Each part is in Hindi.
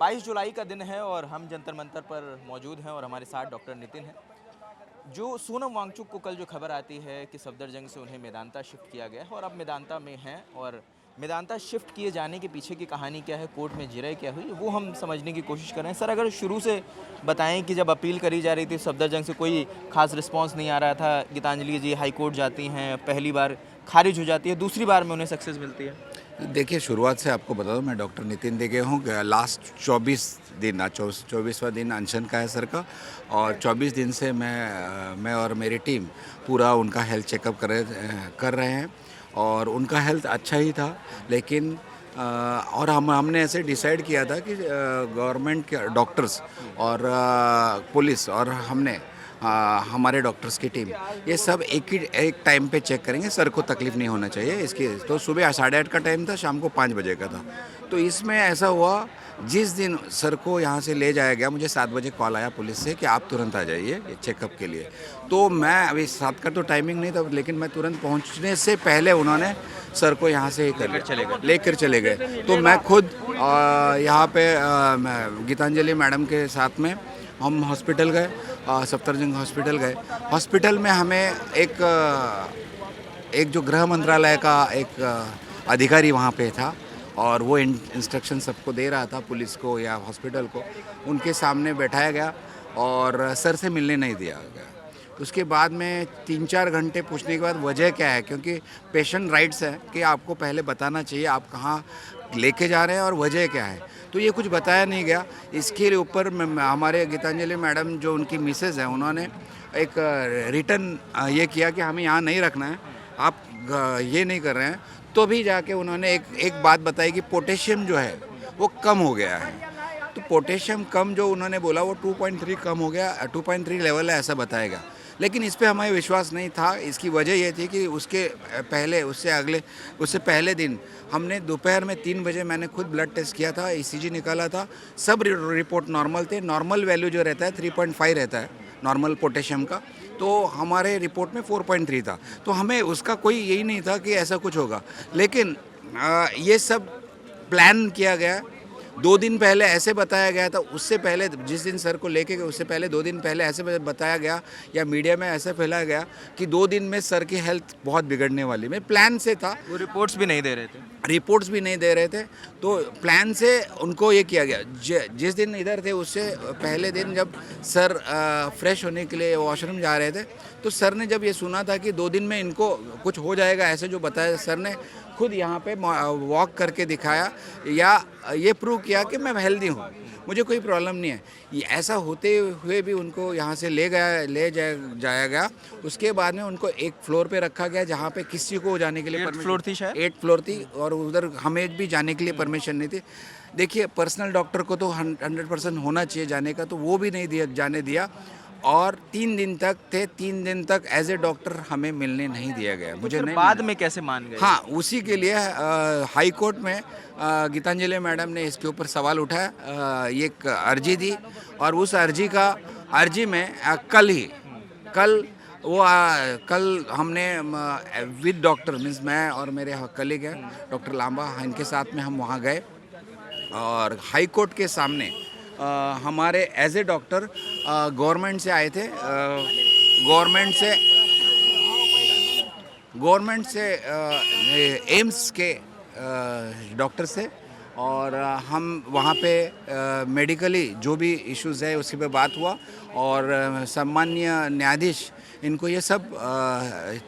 22 जुलाई का दिन है और हम जंतर मंतर पर मौजूद हैं और हमारे साथ डॉक्टर नितिन हैं। जो सोनम वांगचुक को कल जो खबर आती है कि सफदरजंग से उन्हें मेदांता शिफ्ट किया गया है और अब मेदांता में हैं और मेदांता शिफ्ट किए जाने के पीछे की कहानी क्या है, कोर्ट में जिरह क्या हुई, वो हम समझने की कोशिश कर रहे हैं। सर, अगर शुरू से बताएं कि जब अपील करी जा रही थी सफदरजंग से कोई खास रिस्पांस नहीं आ रहा था, गीतांजलि जी हाई कोर्ट जाती हैं, पहली बार खारिज हो जाती है, दूसरी बार में उन्हें सक्सेस मिलती है। देखिए, शुरुआत से आपको बता दूं, मैं डॉक्टर नितिन देगे हूँ। लास्ट 24 दिन, आज 24वां दिन अनशन का है सर का, और 24 दिन से मैं और मेरी टीम पूरा उनका हेल्थ चेकअप कर रहे हैं और उनका हेल्थ अच्छा ही था। लेकिन और हमने ऐसे डिसाइड किया था कि गवर्नमेंट के डॉक्टर्स और पुलिस और हमारे डॉक्टर्स की टीम ये सब एक टाइम पे चेक करेंगे। सर को तकलीफ़ नहीं होना चाहिए इसकी। तो सुबह 8:30 का टाइम था, शाम को 5 बजे का था। तो इसमें ऐसा हुआ, जिस दिन सर को यहाँ से ले जाया गया, मुझे 7 बजे कॉल आया पुलिस से कि आप तुरंत आ जाइए चेकअप के लिए। तो मैं अभी 7 का तो टाइमिंग नहीं था, लेकिन मैं तुरंत पहुँचने से पहले उन्होंने सर को यहाँ से लेकर चले गए। तो मैं खुद यहाँ पे गीतांजलि मैडम के साथ में हम हॉस्पिटल गए, सफदरजंग हॉस्पिटल गए। हॉस्पिटल में हमें एक जो गृह मंत्रालय का एक अधिकारी वहाँ पे था और वो इंस्ट्रक्शन सबको दे रहा था, पुलिस को या हॉस्पिटल को। उनके सामने बैठाया गया और सर से मिलने नहीं दिया गया। उसके बाद में 3-4 घंटे पूछने के बाद वजह क्या है, क्योंकि पेशेंट राइट्स है कि आपको पहले बताना चाहिए आप कहाँ लेके जा रहे हैं और वजह क्या है। तो ये कुछ बताया नहीं गया। इसके ऊपर हमारे गीतांजलि मैडम जो उनकी मिसेज हैं, उन्होंने एक रिटर्न ये किया कि हमें यहाँ नहीं रखना है, आप ये नहीं कर रहे हैं। तो भी जाके उन्होंने एक बात बताई कि पोटेशियम जो है वो कम हो गया है। तो पोटेशियम कम जो उन्होंने बोला वो 2.3 कम हो गया, 2.3 लेवल है, ऐसा बताया गया। लेकिन इस पे हमें विश्वास नहीं था। इसकी वजह ये थी कि उससे पहले दिन हमने दोपहर में 3 बजे मैंने खुद ब्लड टेस्ट किया था, ECG निकाला था, सब रिपोर्ट नॉर्मल थे। नॉर्मल वैल्यू जो रहता है 3.5 रहता है नॉर्मल पोटेशियम का, तो हमारे रिपोर्ट में 4.3 था। तो हमें उसका कोई यही नहीं था कि ऐसा कुछ होगा। लेकिन ये सब प्लान किया गया। 2 दिन पहले ऐसे बताया गया था, उससे पहले जिस दिन सर को लेके गए उससे पहले 2 दिन पहले ऐसे बताया गया या मीडिया में ऐसा फैलाया गया कि 2 दिन में सर की हेल्थ बहुत बिगड़ने वाली। मैं प्लान से था, वो रिपोर्ट्स भी नहीं दे रहे थे। तो प्लान से उनको ये किया गया। जिस दिन इधर थे उससे पहले दिन जब सर फ्रेश होने के लिए वॉशरूम जा रहे थे, तो सर ने जब ये सुना था कि 2 दिन में इनको कुछ हो जाएगा, ऐसे जो बताया, सर ने खुद यहाँ पे वॉक करके दिखाया या ये प्रूव किया कि मैं हेल्दी हूँ, मुझे कोई प्रॉब्लम नहीं है। ये ऐसा होते हुए भी उनको यहाँ से ले जाया गया। उसके बाद में उनको एक फ्लोर पे रखा गया जहाँ पे किसी को जाने के लिए 8 फ्लोर थी शायद। 8 फ्लोर थी और उधर हमें भी जाने के लिए परमिशन नहीं थी। देखिए, पर्सनल डॉक्टर को तो 100% होना चाहिए जाने का, तो वो भी नहीं जाने दिया। और 3 दिन तक थे, 3 दिन तक एज ए डॉक्टर हमें मिलने नहीं दिया गया। मुझे नहीं बाद में कैसे मान गए? हाँ, उसी के लिए हाई कोर्ट में गीतांजलि मैडम ने इसके ऊपर सवाल उठाया, ये एक अर्जी दी और उस अर्जी में कल हमने विद डॉक्टर मीन्स मैं और मेरे कलीग हैं डॉक्टर लांबा, इनके साथ में हम वहाँ गए और हाई कोर्ट के सामने हमारे एज ए डॉक्टर गवर्नमेंट से आए थे, गवर्नमेंट से एम्स के डॉक्टर से, और हम वहाँ पे मेडिकली जो भी इश्यूज़ है उसी पे बात हुआ और सम्माननीय न्यायाधीश इनको ये सब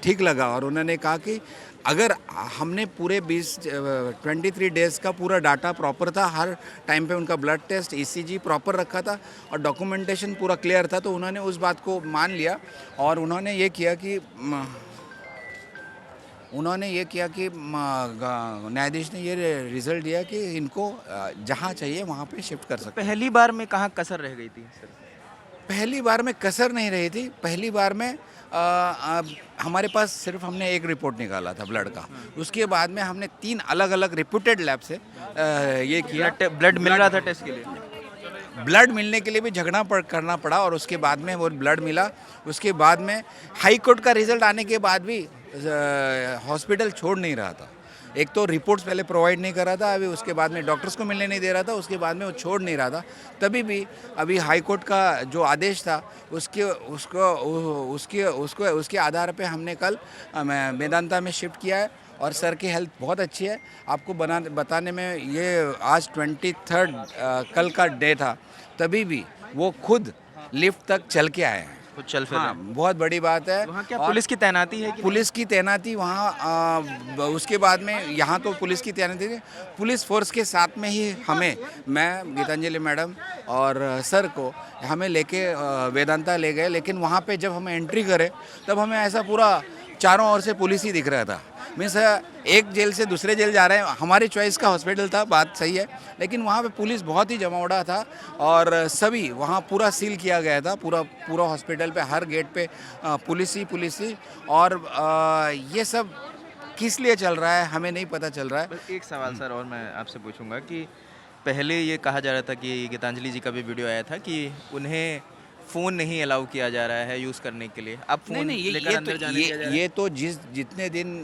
ठीक लगा और उन्होंने कहा कि अगर हमने पूरे 23 डेज़ का पूरा डाटा प्रॉपर था, हर टाइम पे उनका ब्लड टेस्ट ECG प्रॉपर रखा था और डॉक्यूमेंटेशन पूरा क्लियर था, तो उन्होंने उस बात को मान लिया और उन्होंने ये किया कि न्यायाधीश ने ये रिजल्ट दिया कि इनको जहाँ चाहिए वहाँ पे शिफ्ट कर सकते। पहली बार में कहाँ कसर रह गई थी सर? पहली बार में कसर नहीं रही थी। पहली बार में हमारे पास सिर्फ हमने एक रिपोर्ट निकाला था ब्लड का। उसके बाद में हमने 3 अलग अलग रिप्यूटेड लैब से ये किया। ब्लड मिल रहा था टेस्ट के लिए? ब्लड मिलने के लिए भी करना पड़ा और उसके बाद में वो ब्लड मिला। उसके बाद में हाई कोर्ट का रिजल्ट आने के बाद भी हॉस्पिटल छोड़ नहीं रहा था। एक तो रिपोर्ट्स पहले प्रोवाइड नहीं कर रहा था, अभी उसके बाद में डॉक्टर्स को मिलने नहीं दे रहा था, उसके बाद में वो छोड़ नहीं रहा था। तभी भी अभी हाई कोर्ट का जो आदेश था उसके आधार पे हमने कल मेदांता में शिफ्ट किया है और सर की हेल्थ बहुत अच्छी है। आपको बताने में ये आज 23rd कल का डे था, तभी भी वो खुद लिफ्ट तक चल के आए हैं। कुछ चल फिर हाँ, बहुत बड़ी बात है। वहाँ क्या और पुलिस की तैनाती है कि पुलिस की तैनाती वहाँ उसके बाद में यहाँ तो पुलिस की तैनाती थी, पुलिस फोर्स के साथ में ही मैं गीतांजलि मैडम और सर को हमें लेके वेदांता ले गए। लेकिन वहाँ पे जब हम एंट्री करे तब हमें ऐसा पूरा चारों ओर से पुलिस ही दिख रहा था। मीन्स एक जेल से दूसरे जेल जा रहे हैं, हमारी चॉइस का हॉस्पिटल था, बात सही है, लेकिन वहाँ पे पुलिस बहुत ही जमावड़ा था और सभी वहाँ पूरा सील किया गया था। पूरा हॉस्पिटल पे हर गेट पे पुलिस ही और ये सब किस लिए चल रहा है हमें नहीं पता चल रहा है। बस एक सवाल सर और मैं आपसे पूछूंगा कि पहले ये कहा जा रहा था कि गीतांजलि जी का भी वीडियो आया था कि उन्हें फ़ोन नहीं अलाउ किया जा रहा है यूज़ करने के लिए। अब फ़ोन नहीं, लेकर अंदर जाने दिया जा रहा है? ये तो जितने दिन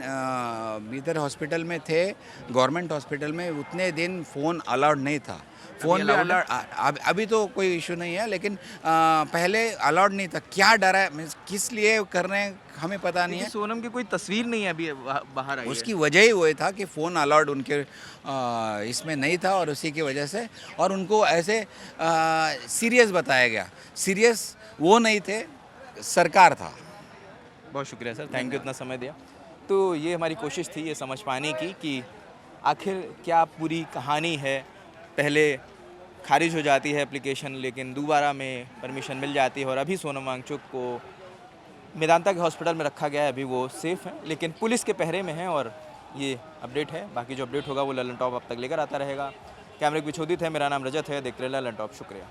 इधर हॉस्पिटल में थे, गवर्नमेंट हॉस्पिटल में, उतने दिन फ़ोन अलाउड नहीं था। फ़ोन भी अलाउड अभी तो कोई इशू नहीं है, लेकिन पहले अलाउड नहीं था। क्या डर है, मीन्स किस लिए कर रहे हैं हमें पता नहीं है। सोनम की कोई तस्वीर नहीं है अभी बाहर आई है। उसकी वजह ही वो था कि फ़ोन अलाउड उनके इसमें नहीं था और उसी की वजह से, और उनको ऐसे सीरियस बताया गया। सीरियस वो नहीं थे, सरकार था। बहुत शुक्रिया सर, थैंक यू इतना समय दिया। तो ये हमारी कोशिश थी ये समझ पाने की कि आखिर क्या पूरी कहानी है। पहले खारिज हो जाती है एप्लीकेशन, लेकिन दोबारा में परमिशन मिल जाती है और अभी सोनम वांगचुक को मेदांता के हॉस्पिटल में रखा गया है। अभी वो सेफ़ हैं, लेकिन पुलिस के पहरे में हैं और ये अपडेट है। बाकी जो अपडेट होगा वो ललन टॉप अब तक लेकर आता रहेगा। कैमरे की बिछोदित है, मेरा नाम रजत है, देखते रहे ललन टॉप। शुक्रिया।